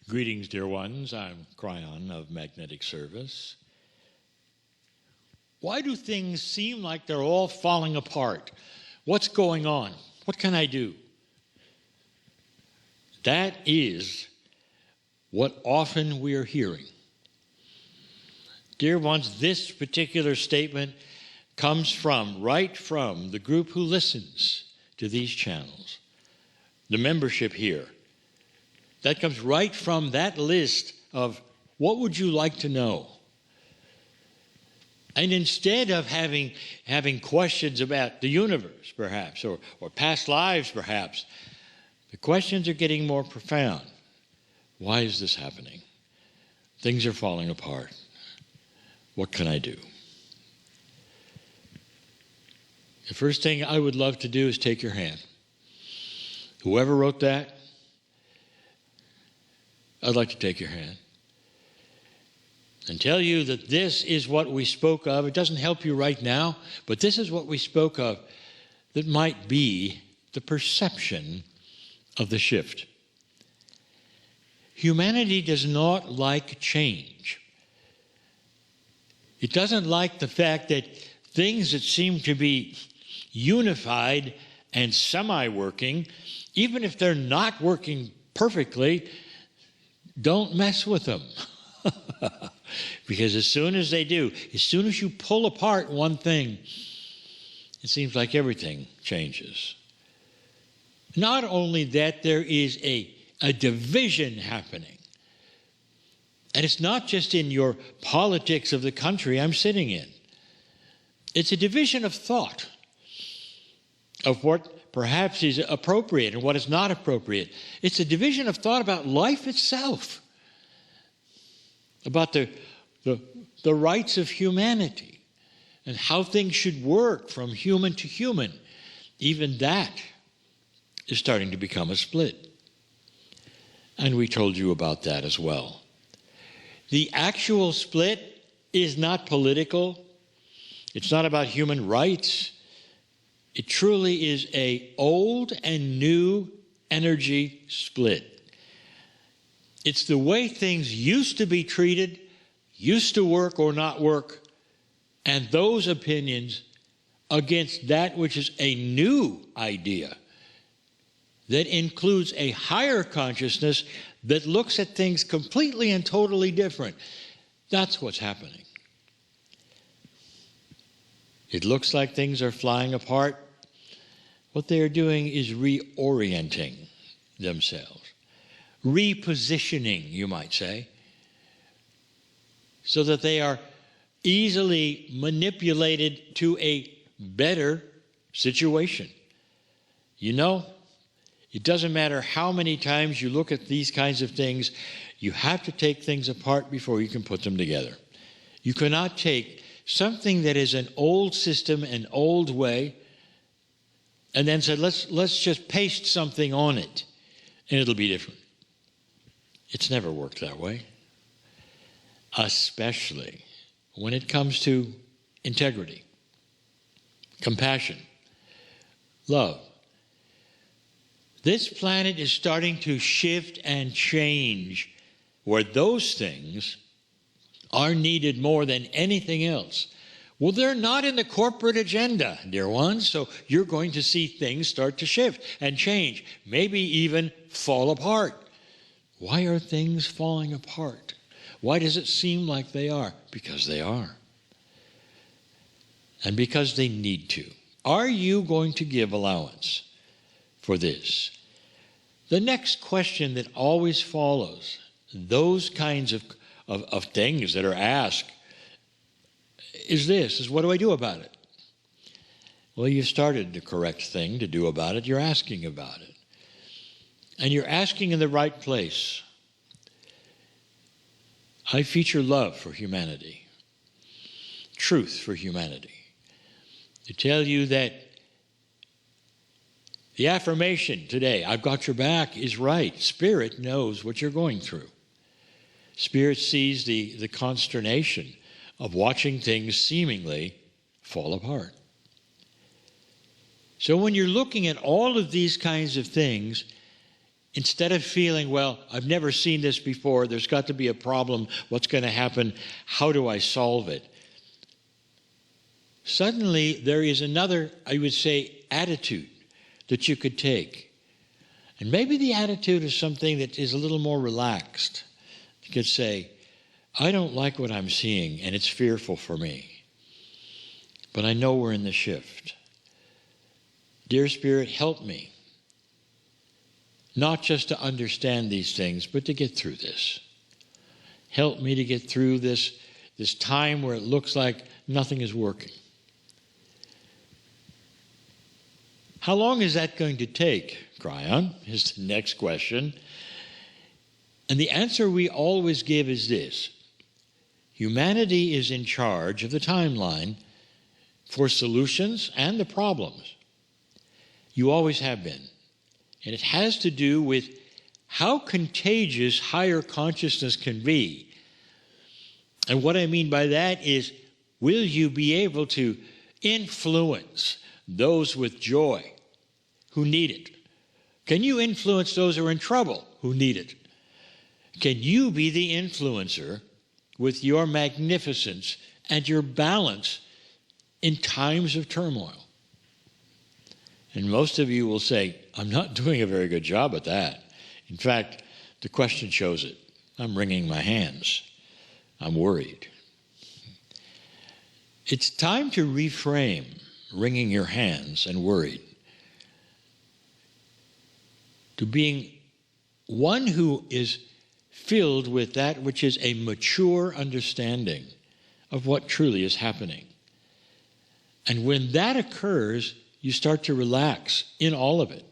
Greetings, dear ones. I'm Cryon of Magnetic Service. Why do things seem like they're all falling apart? What's going on? What can I do? That is what often we are hearing. Dear ones, this particular statement comes right from the group who listens to these channels, the membership here. That comes right from that list of what would you like to know? And instead of having questions about the universe, perhaps, or past lives, perhaps, the questions are getting more profound. Why is this happening? Things are falling apart. What can I do? The first thing I would love to do is take your hand. Whoever wrote that, I'd like to take your hand and tell you that this is what we spoke of. It doesn't help you right now, but this is what we spoke of that might be the perception of the shift. Humanity does not like change. It doesn't like the fact that things that seem to be unified and semi-working, even if they're not working perfectly, don't mess with them. Because as soon as they do, as soon as you pull apart one thing, it seems like everything changes. Not only that, there is a division happening. And it's not just in your politics of the country I'm sitting in. It's a division of thought, of what perhaps is appropriate and what is not appropriate. It's a division of thought about life itself, about the rights of humanity and how things should work from human to human. Even that is starting to become a split. And we told you about that as well. The actual split is not political. It's not about human rights. It truly is an old and new energy split. It's the way things used to be treated, used to work or not work, and those opinions against that which is a new idea that includes a higher consciousness that looks at things completely and totally different. That's what's happening. It looks like things are flying apart. What they are doing is reorienting themselves, repositioning, you might say, so that they are easily manipulated to a better situation. You know, it doesn't matter how many times you look at these kinds of things, you have to take things apart before you can put them together. You cannot take something that is an old system, an old way, and then say, let's just paste something on it, and it'll be different. It's never worked that way, especially when it comes to integrity, compassion, love. This planet is starting to shift and change where those things are needed more than anything else. Well, they're not in the corporate agenda, dear ones, so you're going to see things start to shift and change, maybe even fall apart. Why are things falling apart? Why does it seem like they are? Because they are. And because they need to. Are you going to give allowance for this? The next question that always follows those kinds of things that are asked is what do I do about it? Well, you started the correct thing to do about it. You're asking about it. And you're asking in the right place. I feature love for humanity, truth for humanity, to tell you that the affirmation today, I've got your back, is right. Spirit knows what you're going through. Spirit sees the consternation of watching things seemingly fall apart. So when you're looking at all of these kinds of things, instead of feeling, well, I've never seen this before, there's got to be a problem, what's going to happen, how do I solve it? Suddenly, there is another, I would say, attitude that you could take. And maybe the attitude is something that is a little more relaxed. You could say, I don't like what I'm seeing, and it's fearful for me. But I know we're in the shift. Dear Spirit, help me. Not just to understand these things, but to get through this. Help me to get through this time where it looks like nothing is working. How long is that going to take, Cryon, is the next question. And the answer we always give is this. Humanity is in charge of the timeline for solutions and the problems. You always have been. And it has to do with how contagious higher consciousness can be. And what I mean by that is, will you be able to influence those with joy who need it? Can you influence those who are in trouble who need it? Can you be the influencer with your magnificence and your balance in times of turmoil? And most of you will say, I'm not doing a very good job at that. In fact, the question shows it. I'm wringing my hands. I'm worried. It's time to reframe wringing your hands and worried to being one who is filled with that which is a mature understanding of what truly is happening. And when that occurs, you start to relax in all of it.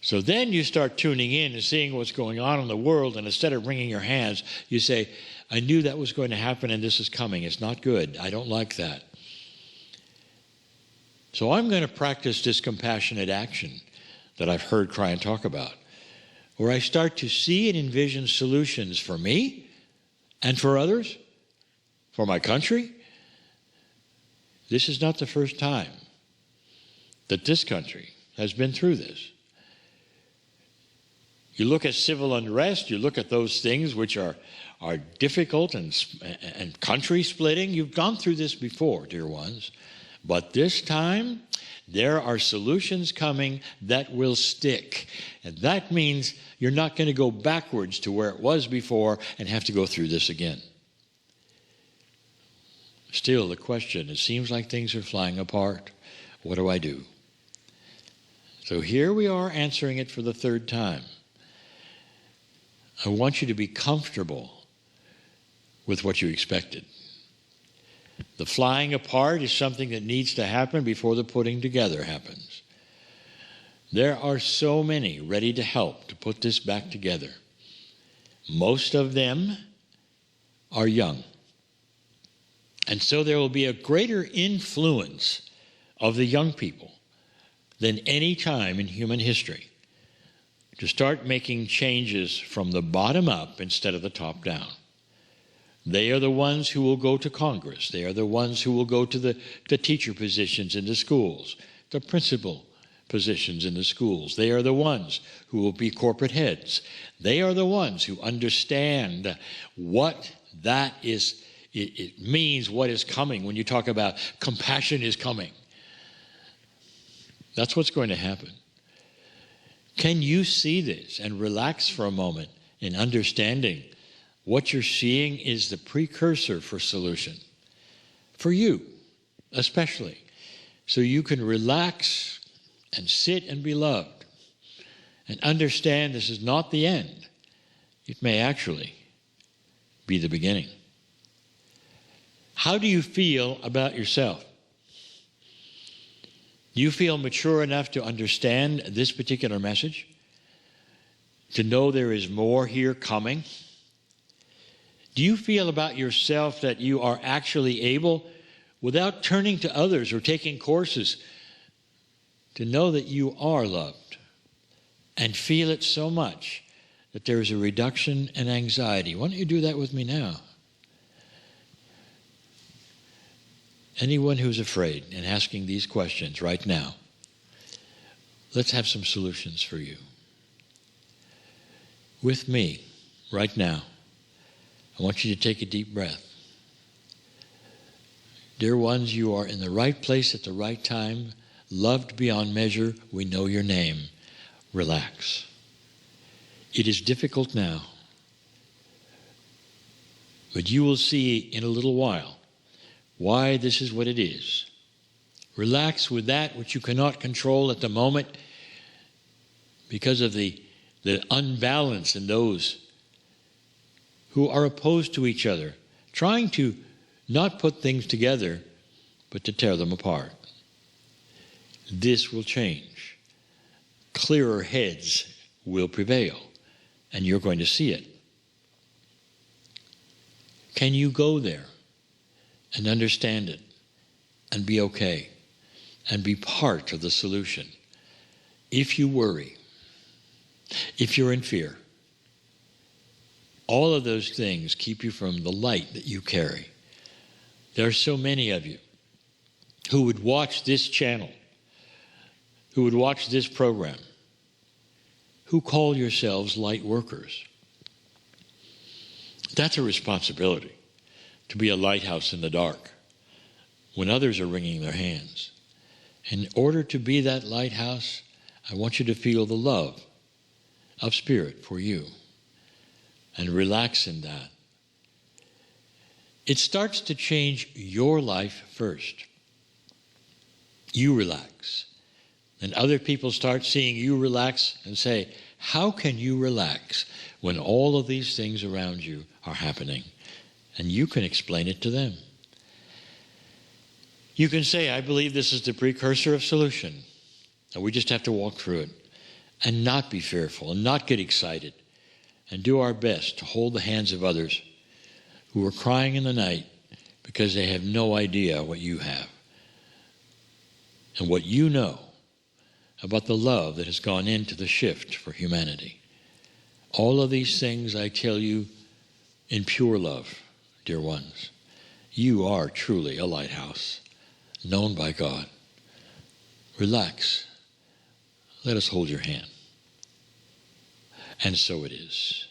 So then you start tuning in and seeing what's going on in the world, and instead of wringing your hands, you say, I knew that was going to happen and this is coming. It's not good. I don't like that. So I'm going to practice this compassionate action that I've heard Cryon talk about, where I start to see and envision solutions for me and for others, for my country. This is not the first time that this country has been through this. You look at civil unrest, you look at those things which are difficult and country splitting. You've gone through this before, dear ones. But this time, there are solutions coming that will stick. And that means you're not going to go backwards to where it was before and have to go through this again. Still, the question, it seems like things are flying apart. What do I do? So here we are answering it for the third time. I want you to be comfortable with what you expected. The flying apart is something that needs to happen before the putting together happens. There are so many ready to help to put this back together. Most of them are young. And so there will be a greater influence of the young people than any time in human history to start making changes from the bottom up instead of the top down. They are the ones who will go to Congress. They are the ones who will go to the teacher positions in the schools, the principal positions in the schools. They are the ones who will be corporate heads. They are the ones who understand what that is. It means what is coming when you talk about compassion is coming. That's what's going to happen. Can you see this and relax for a moment in understanding what you're seeing is the precursor for solution? For you, especially. So you can relax and sit and be loved and understand this is not the end. It may actually be the beginning. How do you feel about yourself? Do you feel mature enough to understand this particular message? To know there is more here coming? Do you feel about yourself that you are actually able, without turning to others or taking courses, to know that you are loved and feel it so much that there is a reduction in anxiety? Why don't you do that with me now? Anyone who's afraid and asking these questions right now, let's have some solutions for you. with me right now. I want you to take a deep breath. Dear ones, you are in the right place at the right time, loved beyond measure. We know your name. Relax. It is difficult now, but you will see in a little while why this is what it is. Relax with that which you cannot control at the moment because of the unbalance in those who are opposed to each other, trying to not put things together, but to tear them apart. This will change. Clearer heads will prevail, and you're going to see it. Can you go there and understand it and be okay and be part of the solution? If you worry, if you're in fear, all of those things keep you from the light that you carry. There are so many of you who would watch this channel, who would watch this program, who call yourselves light workers. That's a responsibility, to be a lighthouse in the dark when others are wringing their hands. In order to be that lighthouse, I want you to feel the love of Spirit for you and relax in that. It starts to change your life first. You relax. And other people start seeing you relax and say, how can you relax when all of these things around you are happening? And you can explain it to them. You can say, I believe this is the precursor of solution. And we just have to walk through it and not be fearful and not get excited and do our best to hold the hands of others who are crying in the night because they have no idea what you have and what you know about the love that has gone into the shift for humanity. All of these things I tell you in pure love, dear ones. You are truly a lighthouse, known by God. Relax. Let us hold your hand. And so it is.